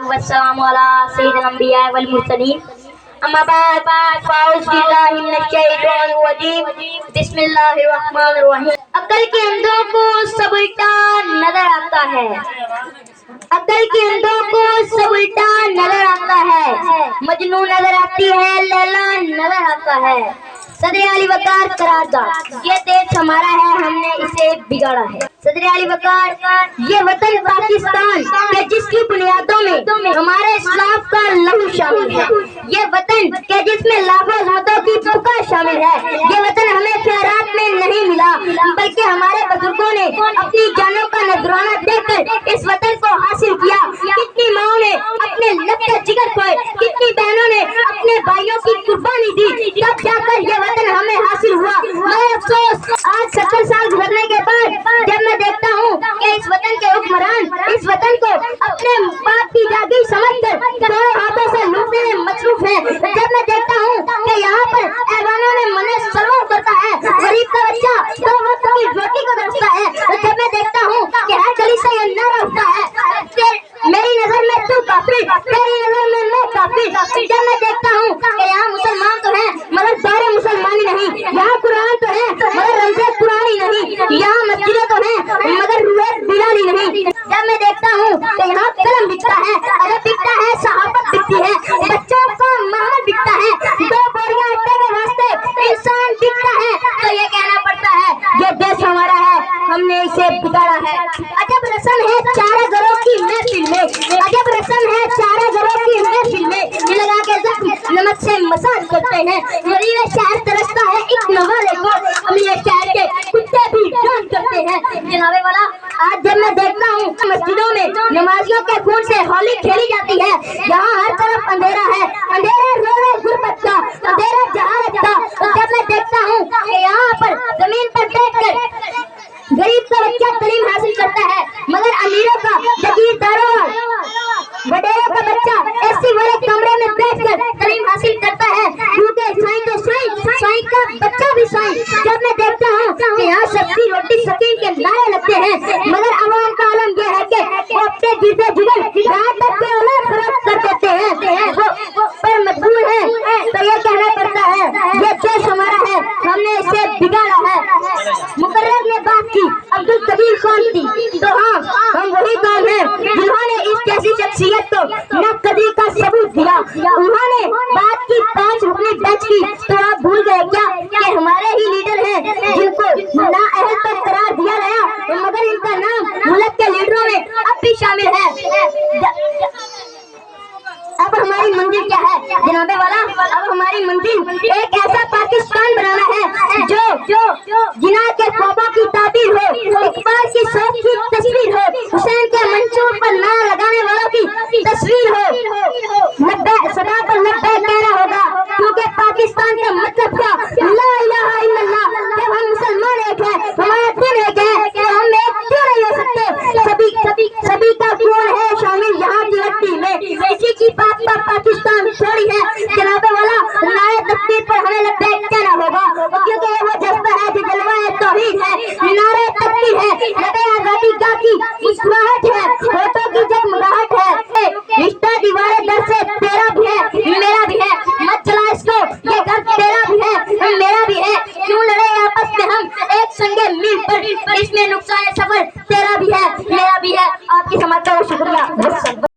वस्सलातु वस्सलामु अला सय्यिदिल अंबिया वल मुरसलीन अम्मा बाद फ़ाउज़ बिल्लाहि मिनश शैतानिर रजीम बिस्मिल्लाहिर रहमानिर रहीम। अक्ल के अंधों को सब उल्टा नजर आता है, अक्ल के अंधों को सब उल्टा नजर आता है, मजनू नजर आती है, लैला नजर आता है। सदर अली वकार करारदाद, ये देश हमारा है, हमने इसे बिगाड़ा है। सदर अली वकार, ये वतन पाकिस्तान के जिसकी बुनियादों में हमारे इस्लाम का लहू शामिल है, ये वतन के जिसमें लाखों अज़मतों की पुकार शामिल है, ये वतन हमें ख्यालात में नहीं मिला बल्कि हमारे बुजुर्गों ने अपनी जानों का नजराना देकर इस वतन को हासिल किया। कितनी माओं ने अपने लबके जिगर खोए, कितनी बहनों ने अपने भाइयों की कुर्बानी दी, तब जाकर ये वतन हमें हासिल हुआ। मगर अफसोस आज 70 साल गुजरने के बाद जब मैं देखता हूँ कि इस वतन के हुक्मरान इस वतन को अपने बाप की जागीर समझकर दो हाथों से लूटने में मसरूफ है, जब मैं देखता हूँ कि यहाँ पर ऐवानों में मने सलवा करता है, गरीब का बच्चा दो वक्त की रोटी को तरसता है, जब मैं देखता हूँ कि हर गली से ये नारा उठता है मेरी नजर में तू काफिर, तेरी नजर में मैं काफिर, जब मैं देखता हूँ कि यहाँ मुसलमान तो हैं मगर दायरे मुसलमानी नहीं, यहाँ कुरान तो है मगर रमज़े कुरानी नहीं, यहाँ मस्जिदें तो हैं मगर रूहे बिलाली नहीं, जब मैं देखता हूँ कि यहाँ कलम बिकता है, अदब बिकता है, सहाबत बिकती है, बच्चों का मोहम्मद बिकता है, दो बोरियां आटे के वास्ते इंसान बिकता है, तो ये कहना पड़ता है ये देश हमारा है, हमने इसे बिगाड़ा है। अजब रस्म है चारा घरों की महफिल में, अजब रस्म है चारा घरों की महफिल में, लगा के जख्म नमक से मसाज करते हैं, गरीब शहर तरसता है एक नवाले को, अमीर शहर के कुत्ते भी जान करते हैं। जनाबे वाला, आज जब मैं देखता हूँ मस्जिदों में नमाजियों के खून से होली खेली जाती है, यहाँ हर तरफ अंधेरा है, अंधेरा रो रो गुर्बत का, अंधेरा जहालत का, जब मैं देखता हूँ कि यहाँ पर जमीन पर बैठकर गरीब का बच्चा तालीम हासिल करता है मगर अमीरों का, जागीरदारों वडेरों का बच्चा एसी वाले कमरे में बैठकर तालीम हासिल करता है, क्योंकि साईं तो साईं का बच्चा भी साईं। जब मैं देखता हूँ कि यहाँ सब्जी रोटी सकीन के नारे लगते हैं मगर अवाम का आलम यह है कि वो अपने गिरते जिगर रात तक के औलाद फरोख्त कर देते हैं, वो पर मजबूर है, तो ये कहना पड़ता है ये देश हमारा है, हमने इसे बिगाड़ा है। मुकर्रर ने बात की अब्दुल कबीर कौन थी, तो हाँ हम वही कौन हैं जिन्होंने इस जैसी शख्सियत को न कदी का सबूत दिया। उन्होंने बात की 5 रुकनी बेंच की, तो आप भूल गए क्या कि हमारे ही लीडर हैं जिनको नाअहल पर करार दिया गया मगर इनका नाम मुल्क के लीडरों में अब भी शामिल है। अब हमारी मंजिल क्या है जनाबे वाला, अब हमारी मंजिल एक ऐसा पाकिस्तान बनाना है जो जिना के ख्वाबों की ताबीर हो, इकबाल की सोच की तस्वीर हो, हुसैन के मंशूर पर नारा लगाने वालों की तस्वीर हो, सदा पर लब्बैक कहना होगा क्योंकि पाकिस्तान के मतलब का